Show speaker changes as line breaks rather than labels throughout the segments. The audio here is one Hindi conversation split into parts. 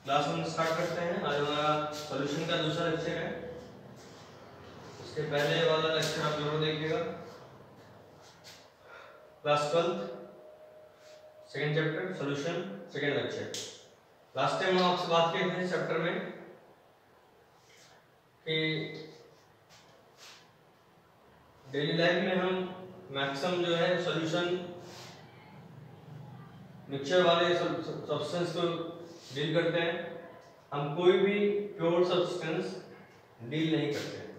क्लास हम स्टार्ट करते हैं। आज हमारा सॉल्यूशन का दूसरा लेक्चर है। उसके पहले वाला लेक्चर आप जरूर देखिएगा। Class 12 second chapter solution second lecture. Last time हम आपसे बात किए थे चैप्टर में कि डेली लाइफ में हम मैक्सिमम जो है सॉल्यूशन मिक्सचर वाले सब्सटेंस को डील करते हैं। हम कोई भी प्योर सब्सटेंस डील नहीं करते हैं,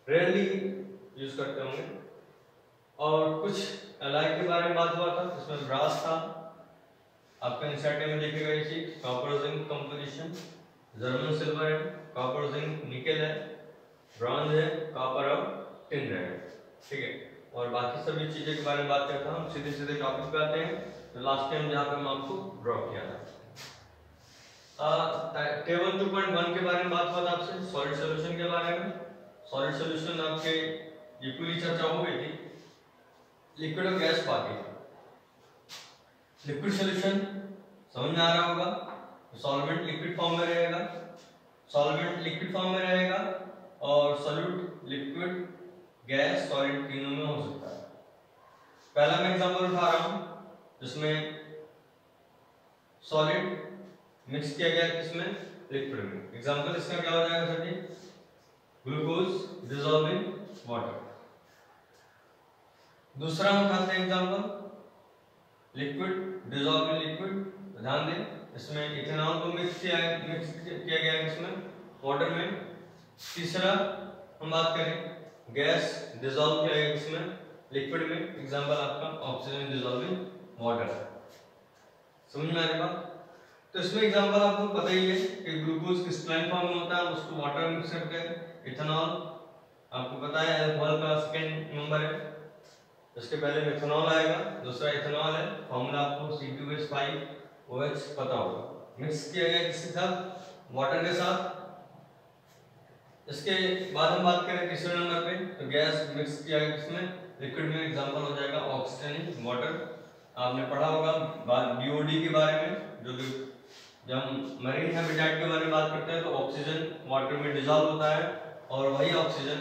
रेयरली यूज करते होंगे। और कुछ एलाय के बारे में बात हुआ था, इसमें ब्रास था, आपका एनसीईआरटी में देखिएगा ये चीज। Copper zinc composition, German silver है, कॉपर जिंक निकेल है, ब्रॉन्ज है, कॉपर और टिन है, ठीक है। और बाकी सभी चीजें के बारे में बात करता हूँ। सीधे सीधे टॉपिक पे आते हैं। तो लास्ट टाइम जहाँ पे हम आपको ड्रॉ किया था टेबल 2.1 के बारे में बात हुआ था आपसे, सॉलिड सॉल्यूशन के बारे में। सॉलिड सॉल्यूशन आपके ये पूरी चर्चा हो गई थी लिक्विड और गैस बाकी। लिक्विड सॉल्यूशन समझ में आ रहा होगा, सॉल्वेंट लिक्विड फॉर्म में रहेगा, सॉल्वेंट लिक्विड फॉर्म में रहेगा और सॉल्यूट लिक्विड गैस सॉलिड तीनों में हो सकता है। पहला मैं एग्जांपल उठा रहा हूं जिसमें सॉलिड मिक्स किया गया किसमें, लिक्विड में। एग्जांपल इसका क्या हो जाएगा sir ji, glucose dissolve in water. दूसरा हम उठाते हैं example liquid dissolve in liquid. ध्यान दें इसमें इथेनॉल को मिक्स किया गया है किसमें, वाटर में। तीसरा हम बात करें गैस डिसॉल्व किया गया किसमें, लिक्विड में। एग्जांपल आपका ऑक्सीजन डिसॉल्व इन वाटर। समझ में आ रही बात। तो इसमें एग्जांपल आपको पता ही है कि ग्लूकोज क्रिस्टलाइन फॉर्म में होता है, उसको वाटर में मिक्स करते हैं। इथेनॉल आपको पता है अल्कोहल का सेकंड नंबर है, इसके पहले मिथेनॉल आएगा, दूसरा इथेनॉल है। फार्मूला आपको C2H5OH पता होगा। मिक्स किया गया किसके साथ, वाटर के साथ। इसके बाद हम बात करें तीसरे नंबर पे, तो गैस मिक्स किया गया किसमें, लिक्विड में। एग्जांपल हो जाएगा ऑक्सीजन वाटर। आपने पढ़ा होगा BOD के बारे में, जो कि जब हम मरीन हैबिटेट के बारे में बात करते हैं तो ऑक्सीजन वाटर में डिसॉल्व होता है और वही ऑक्सीजन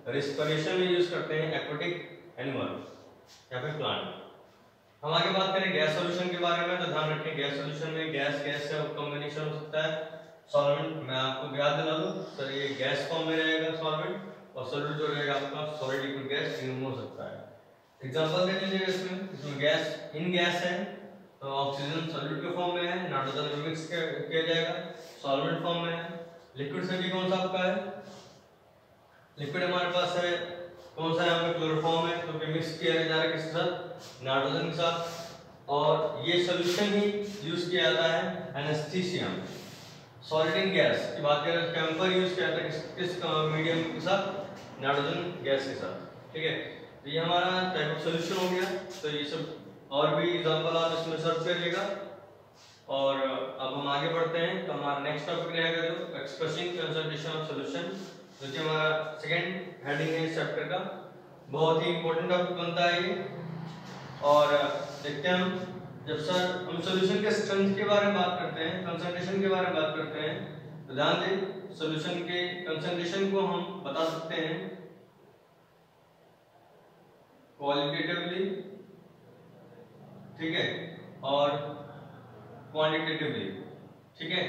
रेस्पिरेशन में यूज करते हैं एक्वाटिक एनिमल या फिर प्लांट। हम आगे बात करें गैस सॉल्यूशन के बारे में, तो ध्यान रखें गैस सॉल्यूशन में गैस गैस का कॉम्बिनेशन हो सकता है। सॉल्वेंट मैं आपको याद दिला दूं सर, ये गैस फॉर्म में रहेगा सॉल्वेंट, और सॉल्यूट जो रहेगा आपका सॉलिड लिक्विड गैस तीनों हो सकता है। एग्जांपल दे दीजिए इसमें गैस इन गैस है तो ऑक्सीजन सॉल्यूट के फॉर्म में है, नाइट्रोजन में मिक्स किया जाएगा, सॉल्वेंट फॉर्म में है। लिक्विड से भी कौन सा आपका है, लिक्विड हमारे पास है कौन सा, यहाँ पे क्लोरोफॉर्म है, तो मिक्स किया जा रहा है किसके साथ, नाइट्रोजन के साथ। और ये सॉल्यूशन ही यूज किया जाता है एनेस्थीसिया। सॉलिड इन गैस की बात करें, कैंपर यूज किया जाता है किस मीडियम के साथ, नाइट्रोजन गैस के साथ, ठीक है। तो ये हमारा टाइप ऑफ सॉल्यूशन हो गया। तो ये सब और भी एग्जांपल आप इसमें सर्च करिएगा। और अब हम आगे बढ़ते हैं, तो हमारा नेक्स्ट टॉपिक रहेगा जो एक्सप्रेसिंग कंसंट्रेशन ऑफ सॉल्यूशन, जो कि हमारा सेकंड हेडिंग है इस चैप्टर का। बहुत ही इंपॉर्टेंट टॉपिक बनता है ये। और देखते हैं हम, जब सर हम सॉल्यूशन के स्ट्रेंथ के बारे में बात करते हैं, कंसंट्रेशन के बारे में बात करते हैं, तो ध्यान दें सॉल्यूशन के कंसंट्रेशन को हम बता सकते हैं क्वालिटेटिवली, ठीक है, और क्वांटिटेटिवली, ठीक है।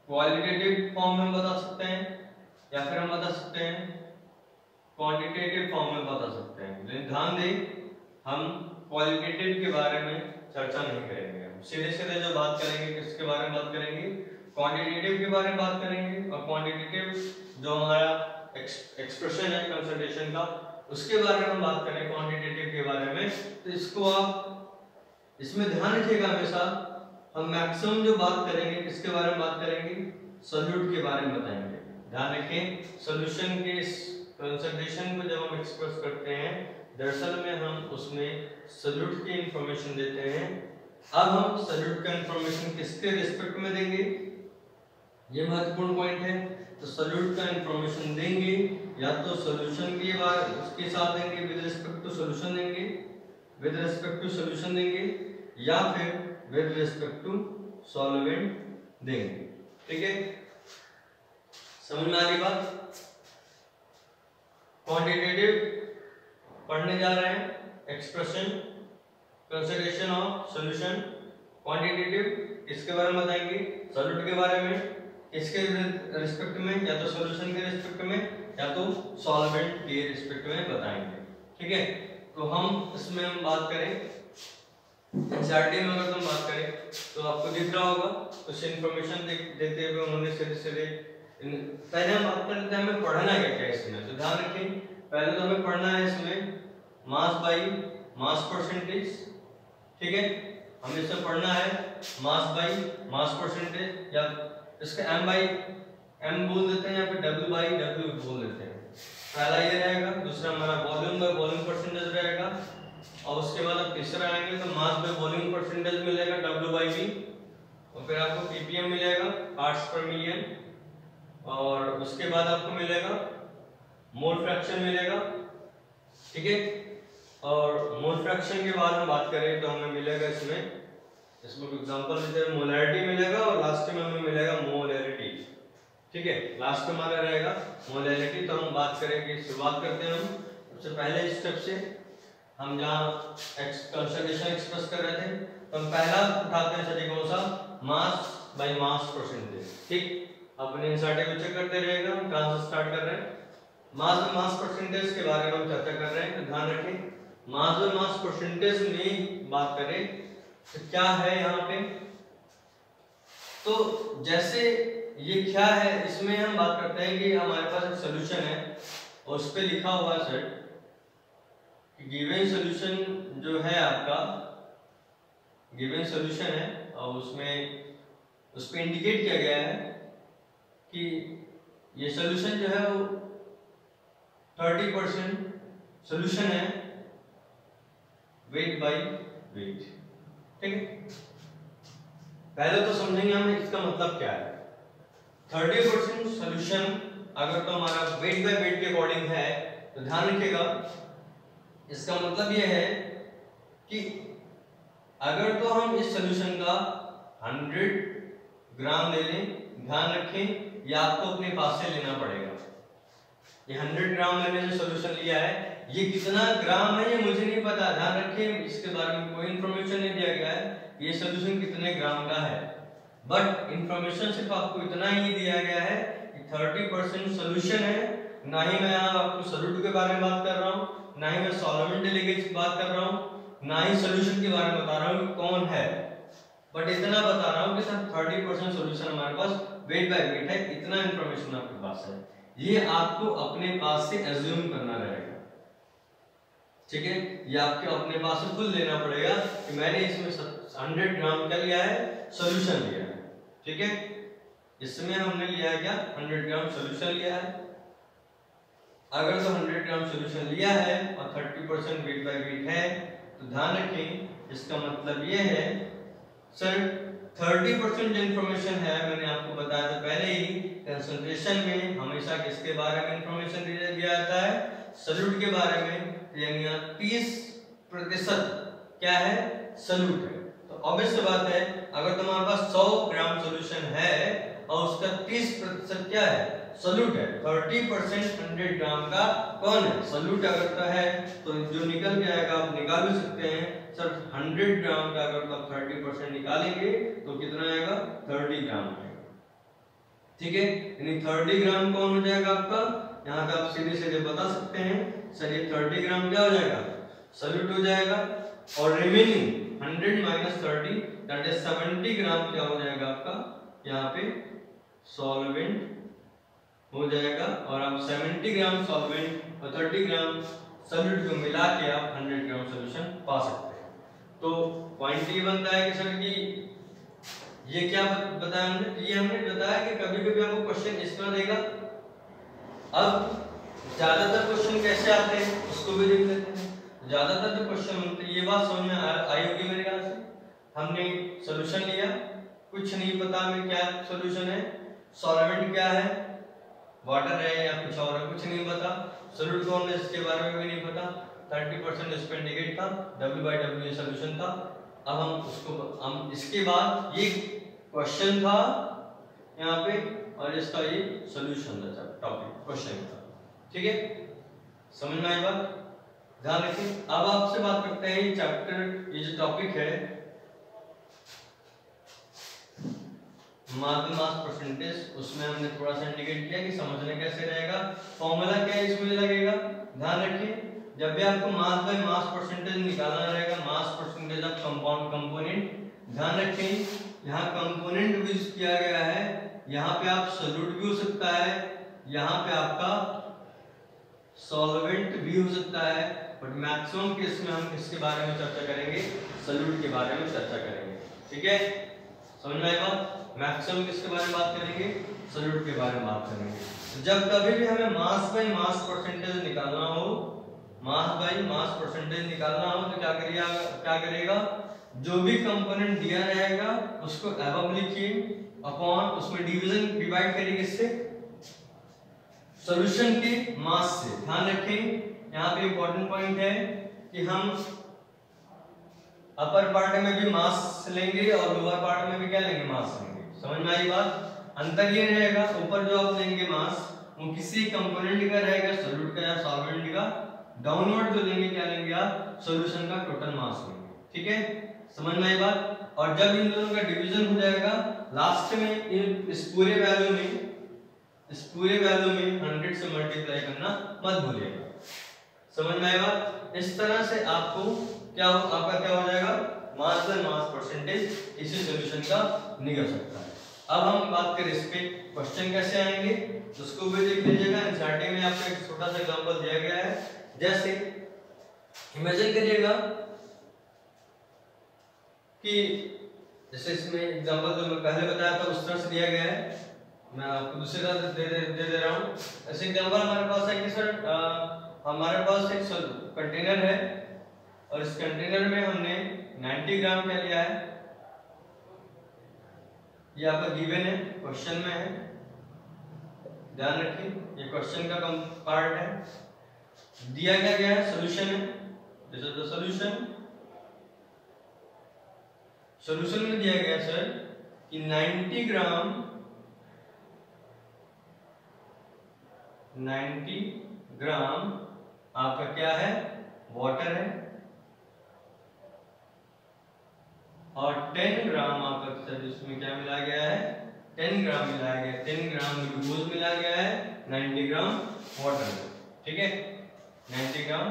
क्वालिटेटिव फॉर्म में बता सकते हैं या फिर हम बता सकते हैं क्वांटिटेटिव फॉर्म में बता सकते हैं। लेकिन ध्यान दें हम क्वालिटेटिव के बारे में चर्चा नहीं करेंगे। हम सीधे सीधे जो बात करेंगे किसके बारे में बात करेंगे, क्वांटिटेटिव के बारे में बात करेंगे। और क्वांटिटेटिव जो हमारा एक्सप्रेशन है कंसंट्रेशन का, उसके बारे में हम बात करें क्वांटिटेटिव के बारे में। तो इसको आप इसमें ध्यान रखिएगा हमेशा, हम मैक्सिमम जो बात करेंगे किसके बारे में बात करेंगे, सॉल्यूट के बारे में बताएंगे। ध्यान रखें सॉल्यूशन के कंसंट्रेशन को जब हम एक्सप्रेस करते हैं, दरअसल में हम उसमें सॉल्यूट की इंफॉर्मेशन देते हैं। अब हम सॉल्यूट का इंफॉर्मेशन किसके रिस्पेक्ट में देंगे, ये महत्वपूर्ण पॉइंट है। तो सॉल्यूट का इंफॉर्मेशन देंगे या तो सॉल्यूशन के बारे उसके साथ देंगे, विद रिस्पेक्ट टू सॉल्यूशन देंगे, विद रिस्पेक्ट टू सॉल्यूशन देंगे, या फिर विद रिस्पेक्ट टू सॉल्वेंट देंगे। ठीक है, समझ में आ रही बात? क्वांटिटेटिव पढ़ने जा रहे हैं, expression, consideration of solution. Quantitative इसके बारे में बताएंगे, सॉल्यूट के बारे में, इसके रिस्पेक्ट में, या तो सॉल्यूशन के रिस्पेक्ट में या तो सॉल्वेंट के रिस्पेक्ट में बताएंगे। ठीक है, तो हम इसमें हम बात करें एनसीईआरटी में, अगर हम बात करें तो आपको दिख रहा होगा कुछ इन्फॉर्मेशन देते हुए उन्होंने सीधे पहले हम बात करते हैं हमें पढ़ना क्या क्या इसमें। तो ध्यान रखें, पहले तो हमें पढ़ना है इसमें मास बाई मास परसेंटेज। ठीक है, हमें इसमें पढ़ना है मास बाई मास परसेंटेज, या इसका m बाई m बोल देते हैं या फिर w बाई w बोल देते हैं। पहला ये रहेगा, दूसरा हमारा वॉल्यूम बाई वॉल्यूम परसेंटेज रहेगा, और उसके बाद आप तीसरा आएंगे तो मास बाई वॉल्यूम परसेंटेज मिलेगा w बाई v, और फिर आपको ppm मिलेगा पार्ट्स पर मिलियन, और उसके बाद आपको मिलेगा मोल फ्रैक्शन मिलेगा। ठीक है, और मोल फ्रैक्शन के बाद हम बात करें तो हमें मिलेगा इसमें एग्जांपल देते हैं मोलैरिटी मिलेगा, और लास्ट में हमें मिलेगा मोलैरिटी। ठीक है, लास्ट में हमारा रहेगा मोलैरिटी। तो हम बात करेंगे, शुरुआत करते हैं हम सबसे पहले स्टेप से। हम जहाँ कंसंट्रेशन एक्सप्रेस कर रहे थे तो हम पहला उठाते हैं सभी कौन सा, मास बाई मास परसेंटेज। ठीक, अपने एनसीईआरटी को चेक करते रहिएगा, हम कहाँ से स्टार्ट कर रहे हैं, मास बाई मास परसेंटेज के बारे में हम चर्चा कर रहे हैं। तो ध्यान रखें, मास बाई मास परसेंटेज में बात करें तो क्या है यहाँ पे, तो जैसे ये क्या है, इसमें हम बात करते हैं कि हमारे पास एक सॉल्यूशन है और उस पे लिखा हुआ है सर कि गिवन सॉल्यूशन जो है आपका, गिवन सॉल्यूशन है, और उसमें उस पे इंडिकेट किया गया है कि ये सॉल्यूशन जो है वो 30% सॉल्यूशन है वेट बाय वेट। ठीक है, पहले तो समझेंगे हम इसका मतलब क्या है। 30% सॉल्यूशन अगर तो हमारा वेट बाय वेट के अकॉर्डिंग है तो ध्यान रखिएगा, इसका मतलब ये है कि अगर तो हम इस सॉल्यूशन का 100 ग्राम ले लें, ध्यान रखें ये आपको अपने पास से लेना पड़ेगा। ये 100 ग्राम मैंने जो सॉल्यूशन लिया है, ये कितना ग्राम है ये मुझे नहीं पता, ध्यान रखिए इसके बारे में कोई इंफॉर्मेशन नहीं दिया गया है ये सॉल्यूशन कितने ग्राम का है, बट इंफॉर्मेशन सिर्फ आपको इतना ही दिया गया है कि 30% सॉल्यूशन है। ना ही मैं यहाँ आपको सॉल्यूट के बारे में बात कर रहा हूँ, ना ही मैं सॉल्वेंट डेलीगेट्स की बात कर रहा हूँ, ना ही सॉल्यूशन के बारे में बता रहा हूँ कि कौन है, बट इतना बता रहा हूँ कि सर 30% सॉल्यूशन हमारे पास वेट बाय वेट है, इतना इंफॉर्मेशन आपके पास है। ये आपको अपने पास से एज्यूम करना रहेगा। ठीक है, ये आपके अपने पास से खुद लेना पड़ेगा कि मैंने इसमें 100 ग्राम क्या लिया है, सॉल्यूशन लिया है। ठीक है, इसमें हमने लिया है क्या, 100 ग्राम सॉल्यूशन लिया है। अगर तो 100 ग्राम सॉल्यूशन लिया है और 30% वेट बाय वेट है तो ध्यान रखें इसका मतलब ये है सर 30% जो इंफॉर्मेशन है मैंने आपको बताया था पहले ही, कंसंट्रेशन में हमेशा किसके बारे में इंफॉर्मेशन दिया जाता है, सॉल्यूट के बारे में, यानी 30% क्या है, सॉल्यूट है। तो ऑब्वियस बात है अगर तुम्हारे पास 100 ग्राम सॉल्यूशन है और उसका 30% क्या है, सॉल्यूट है, 30% 100 ग्राम का कौन है, सॉल्यूट अगर तो है तो जो निकल के आएगा आप निकाल भी सकते हैं सर 100 ग्राम का अगर आप 30% निकालेंगे तो कितना आएगा, 30 ग्राम आएगा। ठीक है, यानी 30 ग्राम कौन हो जाएगा आपका, यहाँ पे आप सीधे सीधे बता सकते हैं सर ये 30 ग्राम क्या हो जाएगा, सॉल्यूट हो जाएगा, और रिमेनिंग 100 माइनस 30 दैट इज 70 ग्राम क्या हो जाएगा आपका यहाँ पे सॉल्वेंट हो जाएगा, और आप 70 ग्राम सॉल्वेंट और 30 ग्राम सॉल्यूट को मिला के आप 100 ग्राम सॉल्यूशन पा सकते हैं। तो पॉइंट ये बनता है कि सर कि ये क्या बताया हमने, ये हमने बताया कि कभी कभी आपको क्वेश्चन इस तरह देगा। अब ज्यादातर क्वेश्चन कैसे आते हैं उसको भी देख लेते हैं। ज्यादातर जो क्वेश्चन होते हैं, ये बात समझ में आई होगी मेरे ख्याल से, हमने सॉल्यूशन लिया, कुछ नहीं पता हमें क्या सॉल्यूशन है, सॉल्वेंट क्या है, वाटर है या कुछ और है, कुछ नहीं पता, सॉल्यूट कौन है इसके बारे में भी नहीं पता, 30% इस पे इंडिकेट था, W/W ये सॉल्यूशन था। अब हम इसके बाद ये क्वेश्चन था यहाँ पे और इसका ये सॉल्यूशन था, टॉपिक क्वेश्चन था। ठीक है, समझ में आई बात? ध्यान रखिए। अब आपसे बात करते हैं ये चैप्टर, ये जो टॉपिक है मास परसेंटेज, उसमें हमने थोड़ा सा इंडिकेट किया कि समझने कैसे रहेगा, फॉर्मूला क्या है इसमें लगेगा। ध्यान रखिए, जब भी आपको मास बाय मास परसेंटेज निकालना रहेगा, mass percentage of compound component, ध्यान रखें यहाँ कंपोनेंट भी यूज किया गया है, यहाँ पे आप सोल्यूट भी हो सकता है, यहाँ पे आपका सॉल्वेंट भी हो सकता है, बट मैक्सिमम केस में हम किसके बारे में चर्चा करेंगे, सोल्यूट के बारे में चर्चा करेंगे। ठीक है, समझ में आएगा? मैक्सिमम किसके बारे में बात करेंगे, सोल्यूट के बारे में बात करेंगे। तो जब कभी भी हमें मास बाय मास परसेंटेज निकालना हो, मास बाय मास परसेंटेज निकालना हो तो क्या करेगा, जो भी कंपोनेंट दिया रहेगा उसको एबव लिखिए, अपॉन उसमें डिवीजन डिवाइड करिए किससे, सॉल्यूशन के मास से। ध्यान रखें यहाँ पे इंपॉर्टेंट पॉइंट है कि हम अपर पार्ट में भी मास लेंगे और लोअर पार्ट में भी क्या लेंगे, मास लेंगे। समझ में आई बात? अंतर ये रहेगा, ऊपर जो आप लेंगे मास वो किसी कंपोनेंट का रहेगा, सोल्यूट का या सॉल्वेंट का, डाउनवर्ड जो लेंगे क्या लेंगे आप, सॉल्यूशन का टोटल मास लेंगे। ठीक है, समझ में आई बात? और जब इन दोनों का डिवीजन हो जाएगा लास्ट में इस पूरे वैल्यू में 100 से मल्टीप्लाई करना मत भूलिएगा। समझ में आई बात? इस तरह से आपको आपका क्या हो जाएगा, मास बाय मास परसेंटेज इसी सॉल्यूशन का निकल सकता है। अब हम बात करें इस पे क्वेश्चन कैसे आएंगे, उसको भी देख लीजिएगा। एनसीईआरटी में आपको एक छोटा सा एग्जांपल दिया गया है, जैसे इमेजिन करिएगा कि जैसे इसमें एग्जांपल जो मैं पहले बताया था उस तरह से दिया गया है, मैं आपको दूसरी तरह दे रहा हूँ। ऐसे एग्जांपल हमारे पास है कि सर हमारे पास एक कंटेनर है और इस कंटेनर में हमने 90 ग्राम क्या लिया है, ये आपका गिवन है, क्वेश्चन में है। ध्यान रखिए ये क्वेश्चन का पार्ट है, दिया क्या गया है, सॉल्यूशन है। This is the solution. Solution में दिया गया सर कि 90 ग्राम आपका क्या है, वाटर है, और 10 ग्राम आपका सर इसमें क्या मिलाया गया है, 10 ग्राम मिलाया गया, 10 ग्राम ग्लूकोज मिलाया गया है 90 ग्राम वाटर में। ठीक है, 90 ग्राम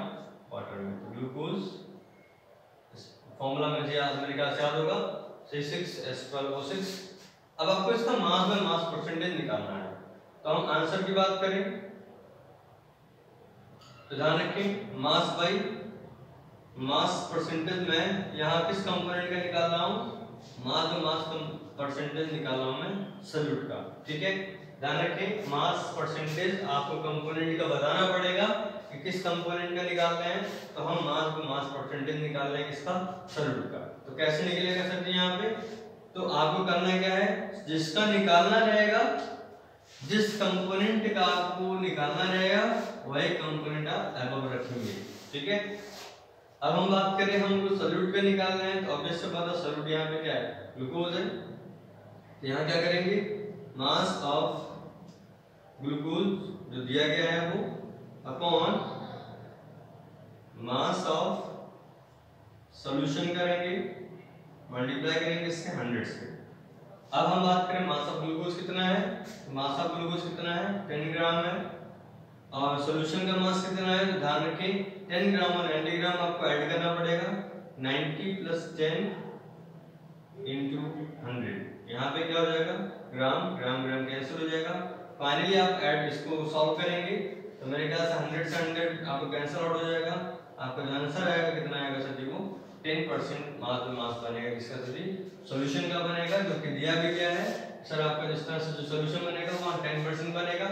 वाटर में ग्लूकोज, फॉर्मूला मुझे मेरे ख्याल से याद होगा, C6H12O6। अब आपको इसका मास बाय मास परसेंटेज निकालना है, तो हम आंसर की बात करें तो ध्यान रखें मास बाय मास परसेंटेज में यहाँ किस कंपोनेंट का निकाल रहा हूँ, मास बाय मास परसेंटेज निकाल रहा हूँ मैं सोल्यूट का। ठीक है, ध्यान रखें मास परसेंटेज आपको कंपोनेंट का बताना पड़ेगा कि किस कंपोनेंट का निकाल रहे हैं, तो हम मास बाय मास परसेंटेज निकाल रहे हैं किसका, सोल्यूट का। तो कैसे निकलेगा सर जी यहाँ पे, तो आपको करना क्या है, जिसका निकालना रहेगा, जिस कंपोनेंट का आपको निकालना रहेगा वही कंपोनेंट आप एबव रखेंगे। ठीक है, अब हम बात करें हमको सोल्यूट का निकालना है, तो ऑब्वियस सी बात है सोल्यूट यहाँ पे क्या है, ग्लूकोज है। तो यहाँ क्या करेंगे, मास ऑफ ग्लूकोज जो दिया गया है वो अपॉन मास ऑफ सॉल्यूशन करेंगे, मल्टीप्लाई करेंगे इससे 100 से। अब हम बात करें मास ऑफ ग्लूकोज कितना है, तो मास ऑफ ग्लूकोज कितना है, 10 ग्राम है, और सॉल्यूशन का मास कितना है, तो ध्यान रखें 10 ग्राम और 90 ग्राम आपको ऐड करना पड़ेगा, 90 + 10 × 100। यहाँ पे क्या हो जाएगा, ग्राम ग्राम ग्राम कैंसिल हो जाएगा। फाइनली आप ऐड इसको सॉल्व करेंगे तो मेरे ख्याल से 100 से 100 आपको कैंसिल आउट हो जाएगा। आपका जो आंसर आएगा कितना आएगा सर जी, वो 10% मास बनेगा, इसका सर जी सॉल्यूशन का बनेगा, जो कि दिया भी गया है सर। आपका जिस तरह से जो सॉल्यूशन बनेगा वो 10% बनेगा।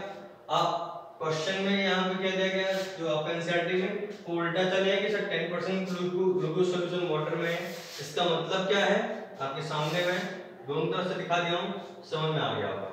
आप क्वेश्चन में यहाँ पे क्या दिया गया है, जो आपका एनसीईआरटी में वो उल्टा चले कि सर 10% ग्लूकोज सॉल्यूशन वाटर में है, इसका मतलब क्या है आपके सामने में दोनों तरफ से दिखा दिया हूँ, समझ में आ गया होगा।